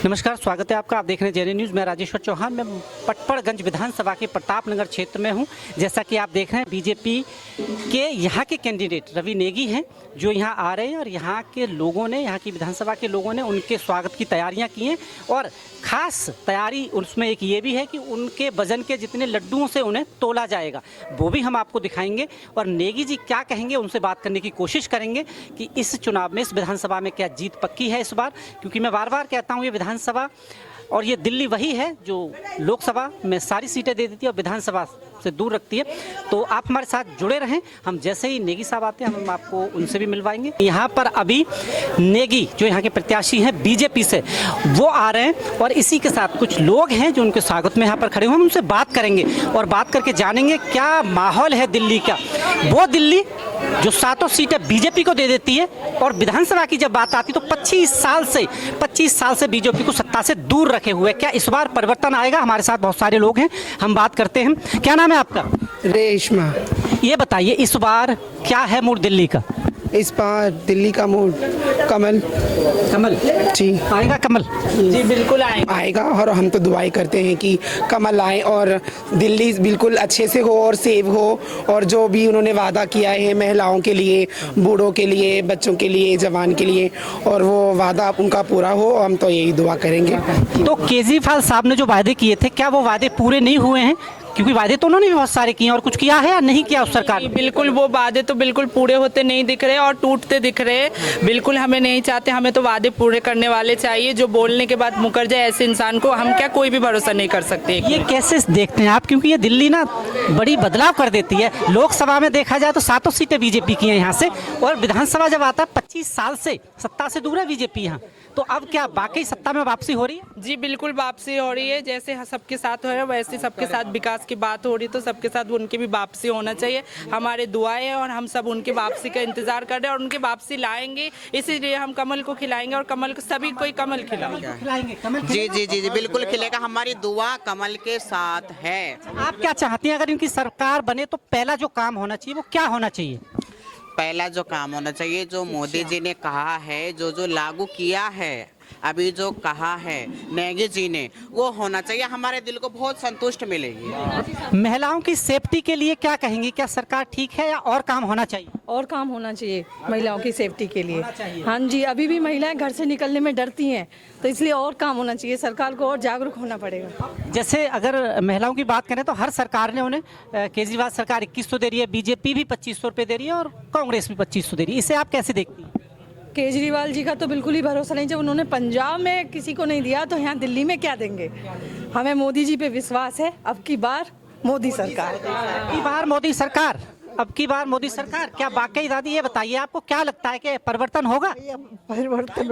नमस्कार, स्वागत है आपका। आप देख रहे हैं जेरे न्यूज़। मैं राजेश्वर चौहान। मैं पटपड़गंज विधानसभा के प्रतापनगर क्षेत्र में हूं। जैसा कि आप देख रहे हैं, बीजेपी के यहाँ के कैंडिडेट रवि नेगी हैं जो यहाँ आ रहे हैं और यहाँ के लोगों ने, यहाँ की विधानसभा के लोगों ने उनके स्वागत की तैयारियाँ की हैं। और ख़ास तैयारी उसमें एक ये भी है कि उनके वजन के जितने लड्डुओं से उन्हें तोला जाएगा, वो भी हम आपको दिखाएंगे। और नेगी जी क्या कहेंगे, उनसे बात करने की कोशिश करेंगे कि इस चुनाव में, इस विधानसभा में क्या जीत पक्की है इस बार। क्योंकि मैं बार बार कहता हूँ, ये विधानसभा और ये दिल्ली वही है जो लोकसभा में सारी सीटें दे देती है और विधानसभा से दूर रखती है। तो आप हमारे साथ जुड़े रहें। हम जैसे ही नेगी साहब आते हैं, हम आपको उनसे भी मिलवाएंगे। यहाँ पर अभी नेगी जो यहाँ के प्रत्याशी हैं बीजेपी से, वो आ रहे हैं और इसी के साथ कुछ लोग हैं जो उनके स्वागत में यहाँ पर खड़े हुए हैं। उनसे बात करेंगे और बात करके जानेंगे क्या माहौल है दिल्ली का। वो दिल्ली जो 7 सीटें बीजेपी को दे देती है और विधानसभा की जब बात आती तो 25 साल से बीजेपी को सत्ता से दूर रखे हुए। क्या इस बार परिवर्तन आएगा? हमारे साथ बहुत सारे लोग हैं, हम बात करते हैं। क्या नाम है आपका? रेशमा। ये बताइए, इस बार क्या है मूड दिल्ली का? इस बार दिल्ली का मूड कमल जी आएगा। कमल जी बिल्कुल आएगा और हम तो दुआई करते हैं कि कमल आए और दिल्ली बिल्कुल अच्छे से हो और सेव हो। और जो भी उन्होंने वादा किया है महिलाओं के लिए, बूढ़ों के लिए, बच्चों के लिए, जवान के लिए, और वो वादा उनका पूरा हो। हम तो यही दुआ करेंगे। तो केजरीवाल साहब ने जो वादे किए थे, क्या वो वादे पूरे नहीं हुए हैं? क्योंकि वादे तो उन्होंने भी बहुत सारे किए हैं, और कुछ किया है या नहीं किया उस सरकार ने? बिल्कुल, वो वादे तो बिल्कुल पूरे होते नहीं दिख रहे और टूटते दिख रहे। बिल्कुल हमें नहीं चाहते, हमें तो वादे पूरे करने वाले चाहिए। जो बोलने के बाद मुकर जाए ऐसे इंसान को हम क्या कोई भी भरोसा नहीं कर सकते। ये कैसे देखते हैं आप? क्योंकि ये दिल्ली ना बड़ी बदलाव कर देती है। लोकसभा में देखा जाए तो 7 सीटें बीजेपी की हैं यहाँ से, और विधानसभा जब आता है 25 साल से सत्ता से दूर है बीजेपी यहाँ। तो अब क्या वाकई सत्ता में वापसी हो रही है? जी बिल्कुल वापसी हो रही है। जैसे सबके साथ हो रहा है वैसे सबके साथ विकास की बात हो रही, तो सबके साथ उनकी भी वापसी होना चाहिए। हमारे दुआएं हैं और हम सब उनकी वापसी का इंतजार कर रहे हैं और उनकी वापसी लाएंगे। इसीलिए हम कमल को खिलाएंगे और कमल को सभी कोई कमल खिलाएंगे। जी जी जी जी बिल्कुल खिलेगा। हमारी दुआ कमल के साथ है। आप क्या चाहती हैं अगर इनकी सरकार बने तो पहला जो काम होना चाहिए वो क्या होना चाहिए? पहला जो काम होना चाहिए, जो मोदी जी ने कहा है, जो लागू किया है, अभी जो कहा है नेगी जी ने, वो होना चाहिए। हमारे दिल को बहुत संतुष्ट मिलेगी। महिलाओं की सेफ्टी के लिए क्या कहेंगे? क्या सरकार ठीक है या और काम होना चाहिए? और काम होना चाहिए महिलाओं की सेफ्टी के लिए। हाँ जी, अभी भी महिलाएं घर से निकलने में डरती हैं, तो इसलिए और काम होना चाहिए। सरकार को और जागरूक होना पड़ेगा। जैसे अगर महिलाओं की बात करें तो हर सरकार ने उन्हें, केजरीवाल सरकार 2100 दे रही है, बीजेपी भी 2500 रुपये दे रही है और कांग्रेस भी 2500 दे रही है। इसे आप कैसे देखती हैं? केजरीवाल जी का तो बिल्कुल ही भरोसा नहीं। जब उन्होंने पंजाब में किसी को नहीं दिया तो यहाँ दिल्ली में क्या देंगे? हमें मोदी जी पे विश्वास है। अब की बार मोदी सरकार। अब की बार मोदी सरकार। क्या वाकई दादी ये बताइए, आपको क्या लगता है कि परिवर्तन होगा? परिवर्तन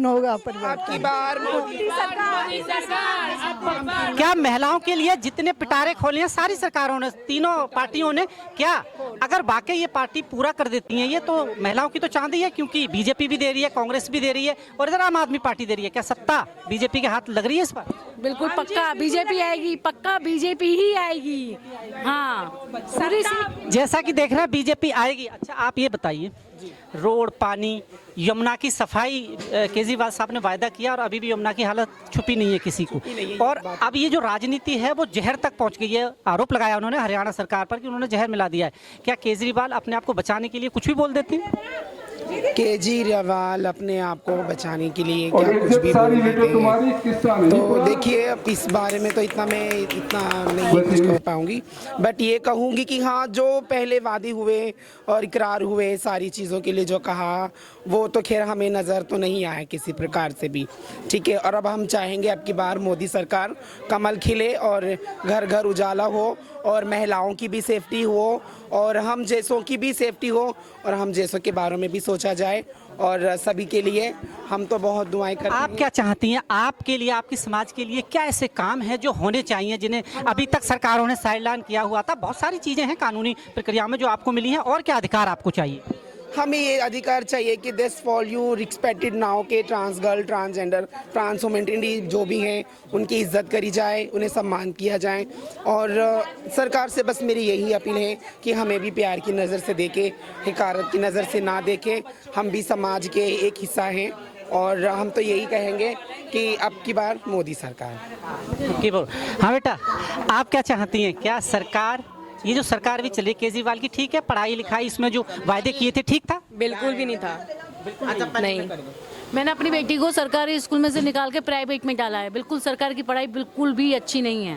होगा। क्या महिलाओं के लिए जितने पिटारे खोले हैं सारी सरकारों ने, तीनों पार्टियों ने, क्या अगर वाकई ये पार्टी पूरा कर देती है ये, तो महिलाओं की तो चांदी है। क्योंकि बीजेपी भी दे रही है, कांग्रेस भी दे रही है और इधर आम आदमी पार्टी दे रही है। क्या सत्ता बीजेपी के हाथ लग रही है इस बार? बिल्कुल पक्का बीजेपी आएगी, पक्का बीजेपी ही आएगी। हाँ, जैसा कि देख रहे हैं बीजेपी आएगी। अच्छा, आप ये बताइए, रोड, पानी, यमुना की सफाई केजरीवाल साहब ने वायदा किया और अभी भी यमुना की हालत छुपी नहीं है किसी को। और अब ये जो राजनीति है वो जहर तक पहुंच गई है। आरोप लगाया उन्होंने हरियाणा सरकार पर कि उन्होंने जहर मिला दिया है। क्या केजरीवाल अपने आप को बचाने के लिए कुछ भी बोल देते हैं? केजरीवाल अपने आप को बचाने के लिए क्या कुछ भी बोल देते हैं। तो देखिए, अब इस बारे में तो इतना नहीं कुछ कह पाऊंगी। बट ये कहूंगी कि हाँ, जो पहले वादे हुए और इकरार हुए सारी चीज़ों के लिए जो कहा, वो तो खैर हमें नज़र तो नहीं आया किसी प्रकार से भी। ठीक है, और अब हम चाहेंगे अब की बार मोदी सरकार कमल खिले और घर घर उजाला हो और महिलाओं की भी सेफ्टी हो और हम जैसों की भी सेफ्टी हो और हम जैसों के बारे में भी सोचा जाए। और सभी के लिए हम तो बहुत दुआएं करते हैं। आप क्या चाहती हैं? आपके लिए, आपके समाज के लिए क्या ऐसे काम हैं जो होने चाहिए जिन्हें अभी तक सरकारों ने साइडलाइन किया हुआ था? बहुत सारी चीज़ें हैं कानूनी प्रक्रिया में जो आपको मिली हैं, और क्या अधिकार आपको चाहिए? हमें ये अधिकार चाहिए कि this for you respected now के trans girl, transgender, trans women जो भी हैं उनकी इज्जत करी जाए, उन्हें सम्मान किया जाए। और सरकार से बस मेरी यही अपील है कि हमें भी प्यार की नज़र से देखे, हिकारत की नज़र से ना देखे। हम भी समाज के एक हिस्सा हैं और हम तो यही कहेंगे कि अब की बार मोदी सरकार। हाँ बेटा, आप क्या चाहती हैं? क्या सरकार, ये जो सरकार भी चली केजरीवाल की, ठीक है? पढ़ाई लिखाई इसमें जो वायदे किए थे ठीक था? बिल्कुल भी नहीं था। नहीं, मैंने अपनी बेटी को सरकारी स्कूल में से निकाल के प्राइवेट में डाला है। बिल्कुल सरकार की पढ़ाई बिल्कुल भी अच्छी नहीं है।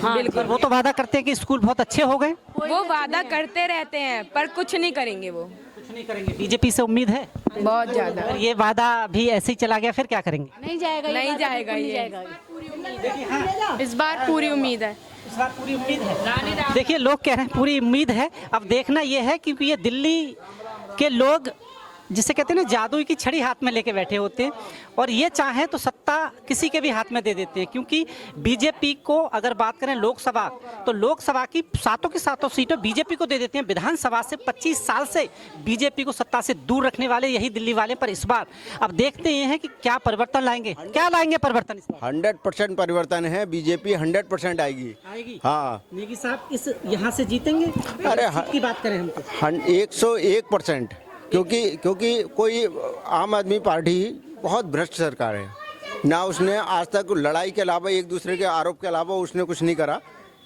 हाँ, बिल्कुल। वो तो वादा करते हैं कि स्कूल बहुत अच्छे हो गए। वो वादा करते रहते हैं पर कुछ नहीं करेंगे। वो कुछ नहीं करेंगे। बीजेपी से उम्मीद है बहुत ज्यादा। और ये वादा भी ऐसे ही चला गया, फिर क्या करेंगे? नहीं जाएगा, नहीं जाएगा ये। इस बार पूरी उम्मीद है। इस बार पूरी उम्मीद है। देखिए, लोग कह रहे हैं पूरी उम्मीद है। अब देखना ये है क्योंकि ये दिल्ली के लोग जिसे कहते हैं ना, जादू की छड़ी हाथ में लेके बैठे होते हैं और ये चाहे तो सत्ता किसी के भी हाथ में दे देते हैं। क्योंकि बीजेपी को अगर बात करें लोकसभा, तो लोकसभा की सातों की सातों सीटें बीजेपी को दे देते हैं। विधानसभा से 25 साल से बीजेपी को सत्ता से दूर रखने वाले यही दिल्ली वाले, पर इस बार अब देखते हैं कि क्या परिवर्तन लाएंगे, क्या लाएंगे परिवर्तन इस बार। 100% परिवर्तन है। बीजेपी 100% आएगी। हाँ, नेगी साहब इस यहाँ से जीतेंगे। अरे सीट की बात करें हम तो 101%, क्योंकि कोई आम आदमी पार्टी बहुत भ्रष्ट सरकार है ना। उसने आज तक लड़ाई के अलावा, एक दूसरे के आरोप के अलावा उसने कुछ नहीं करा।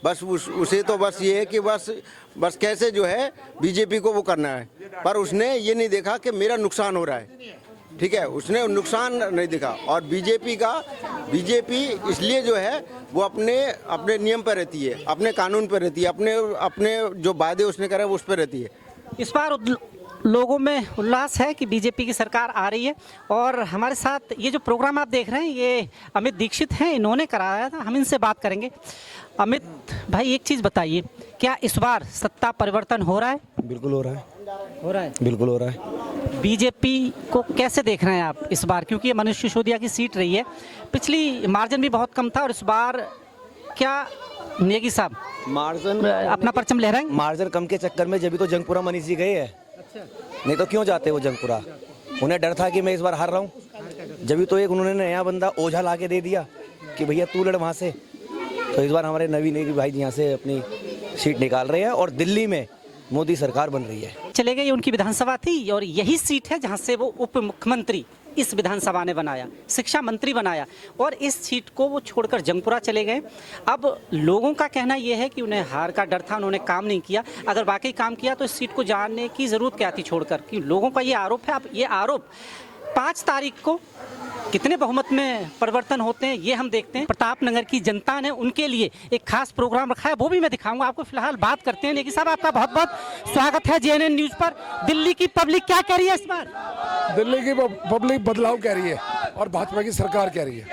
बस उसे तो बस ये है कि बस कैसे जो है बीजेपी को वो करना है, पर उसने ये नहीं देखा कि मेरा नुकसान हो रहा है। ठीक है, उसने नुकसान नहीं देखा। और बीजेपी इसलिए जो है वो अपने नियम पर रहती है, अपने कानून पर रहती है, अपने जो वादे उसने करे वो उस पर रहती है। इस बार लोगों में उल्लास है कि बीजेपी की सरकार आ रही है। और हमारे साथ ये जो प्रोग्राम आप देख रहे हैं ये अमित दीक्षित हैं, इन्होंने कराया था। हम इनसे बात करेंगे। अमित भाई, एक चीज़ बताइए, क्या इस बार सत्ता परिवर्तन हो रहा है? बिल्कुल हो रहा है। हो रहा है, बिल्कुल हो रहा है। बीजेपी को कैसे देख रहे हैं आप इस बार? क्योंकि ये मनीष सिसोदिया की सीट रही है, पिछली मार्जिन भी बहुत कम था और इस बार क्या नेगी साहब मार्जिन अपना परचम लहराएंगे? मार्जिन कम के चक्कर में जब भी तो जंगपुरा मनीष जी गए हैं। नहीं तो क्यों जाते वो जंगपुरा? उन्हें डर था कि मैं इस बार हार रहा हूँ। जब भी तो एक उन्होंने नया बंदा ओझा ला के दे दिया कि भैया तू लड़ वहाँ से। तो इस बार हमारे नवीन नेगी भाई यहाँ से अपनी सीट निकाल रहे हैं और दिल्ली में मोदी सरकार बन रही है। चले गए, उनकी विधानसभा थी और यही सीट है जहाँ से वो उप मुख्यमंत्री इस विधानसभा ने बनाया, शिक्षा मंत्री बनाया और इस सीट को वो छोड़कर जंगपुरा चले गए। अब लोगों का कहना यह है कि उन्हें हार का डर था, उन्होंने काम नहीं किया। अगर वाकई काम किया तो इस सीट को जाने की ज़रूरत क्या थी छोड़कर? कि लोगों का ये आरोप है। अब ये आरोप 5 तारीख को कितने बहुमत में परिवर्तन होते हैं ये हम देखते हैं। प्रताप नगर की जनता ने उनके लिए एक खास प्रोग्राम रखा है, वो भी मैं दिखाऊंगा आपको। फिलहाल बात करते हैं। नेगी साहब, आपका बहुत बहुत स्वागत है JNN न्यूज़ पर। दिल्ली की पब्लिक क्या कह रही है इस बार? दिल्ली की पब्लिक बदलाव कह रही है और भाजपा की सरकार कह रही है।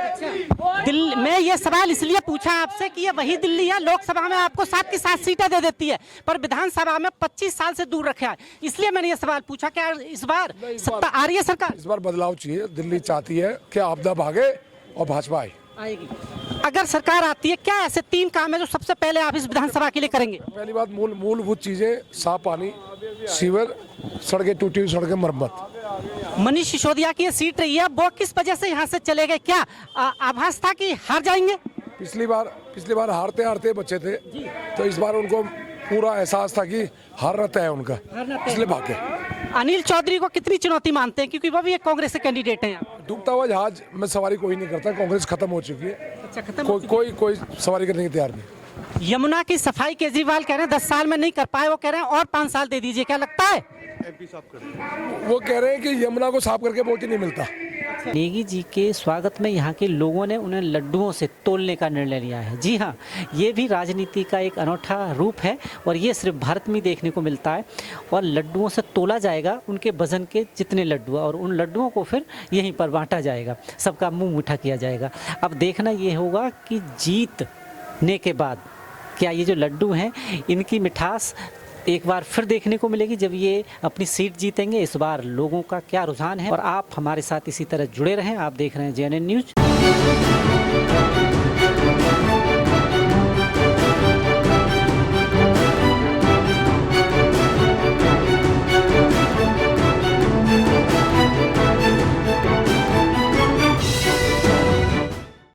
दिल्ली में ये सवाल इसलिए पूछा आपसे कि ये वही दिल्ली है, लोकसभा में आपको 7 की 7 सीटें दे देती है पर विधानसभा में 25 साल से दूर रखा है, इसलिए मैंने ये सवाल पूछा। क्या इस बार सत्ता आ रही है सरकार? इस बार बदलाव चाहिए। दिल्ली चाहती है कि आपदा भागे और भाजपा आएगी। अगर सरकार आती है, क्या ऐसे 3 काम है जो सबसे पहले आप इस विधानसभा के लिए करेंगे? पहली बात, मूलभूत चीजें, साफ पानी, सीवर, सड़कें, टूटी हुई सड़कें मरम्मत। मनीष सिसोदिया की ये सीट रही है, वो किस वजह से यहाँ से चले गए? क्या आभास था कि हार जाएंगे? पिछली बार हारते हारते बचे थे, तो इस बार उनको पूरा एहसास था कि हारना तय है उनका, इसलिए भागे। अनिल चौधरी को कितनी चुनौती मानते हैं, क्योंकि वो भी एक कांग्रेस के कैंडिडेट हैं? डूबता हुआ जहाज में सवारी कोई नहीं करता, कांग्रेस खत्म हो चुकी है। अच्छा, खत्म। कोई सवारी करने की तैयार नहीं। यमुना की सफाई केजरीवाल कह रहे हैं 10 साल में नहीं कर पाए, वो कह रहे हैं और 5 साल दे दीजिए, क्या लगता है? वो कह रहे हैं कि यमुना को साफ करके वोट ही नहीं मिलता। नेगी जी के स्वागत में यहाँ के लोगों ने उन्हें लड्डुओं से तोलने का निर्णय लिया है। जी हाँ, ये भी राजनीति का एक अनोखा रूप है और ये सिर्फ भारत में देखने को मिलता है। और लड्डुओं से तोला जाएगा उनके वजन के जितने लड्डू, और उन लड्डुओं को फिर यहीं पर बांटा जाएगा, सबका मुंह मीठा किया जाएगा। अब देखना ये होगा कि जीतने के बाद क्या ये जो लड्डू हैं इनकी मिठास एक बार फिर देखने को मिलेगी जब ये अपनी सीट जीतेंगे। इस बार लोगों का क्या रुझान है, और आप हमारे साथ इसी तरह जुड़े रहें। आप देख रहे हैं JNN न्यूज़।